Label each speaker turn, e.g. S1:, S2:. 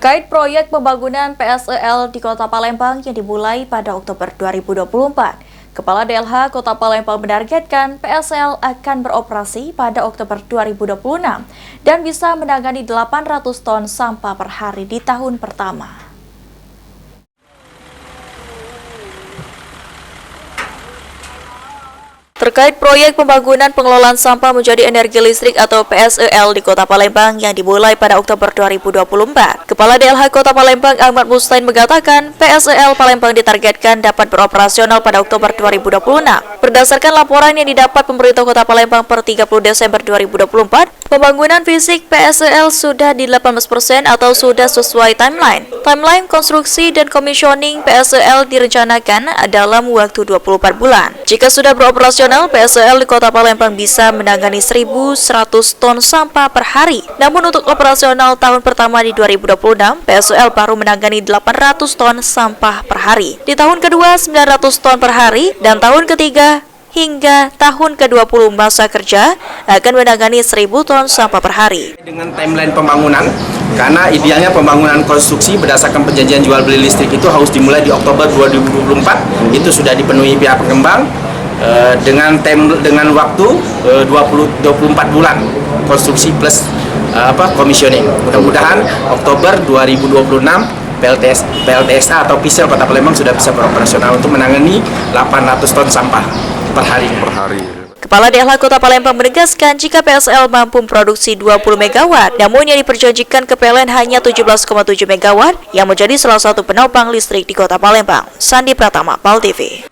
S1: Terkait proyek pembangunan PSEL di Kota Palembang yang dimulai pada Oktober 2024, Kepala DLH Kota Palembang menargetkan PSEL akan beroperasi pada Oktober 2026 dan bisa menangani 800 ton sampah per hari di tahun pertama. Terkait proyek pembangunan pengelolaan sampah menjadi energi listrik atau PSEL di Kota Palembang yang dimulai pada Oktober 2024, Kepala DLH Kota Palembang Ahmad Mustain mengatakan PSEL Palembang ditargetkan dapat beroperasional pada Oktober 2026. Berdasarkan laporan yang didapat pemerintah Kota Palembang per 30 Desember 2024, pembangunan fisik PSEL sudah di 18% atau sudah sesuai timeline. Timeline konstruksi dan commissioning PSEL direncanakan dalam waktu 24 bulan. Jika sudah beroperasional, PSEL di Kota Palembang bisa menangani 1.100 ton sampah per hari. Namun untuk operasional tahun pertama di 2026, PSEL baru menangani 800 ton sampah per hari. Di tahun kedua 900 ton per hari dan tahun ketiga hingga tahun ke-20 masa kerja akan menangani 1.000 ton sampah per hari.
S2: Dengan timeline pembangunan, karena idealnya pembangunan konstruksi berdasarkan perjanjian jual beli listrik itu harus dimulai di Oktober 2024, itu sudah dipenuhi pihak pengembang. Dengan waktu 24 bulan konstruksi plus commissioning. Mudah-mudahan Oktober 2026 PLTSA atau PSEL Kota Palembang sudah bisa beroperasional untuk menangani 800 ton sampah per hari.
S1: Kepala DLH Kota Palembang menegaskan jika PSEL mampu memproduksi 20 MW, namun yang diperjanjikan ke PLN hanya 17,7 MW yang menjadi salah satu penopang listrik di Kota Palembang. Sandi Pratama, PAL TV.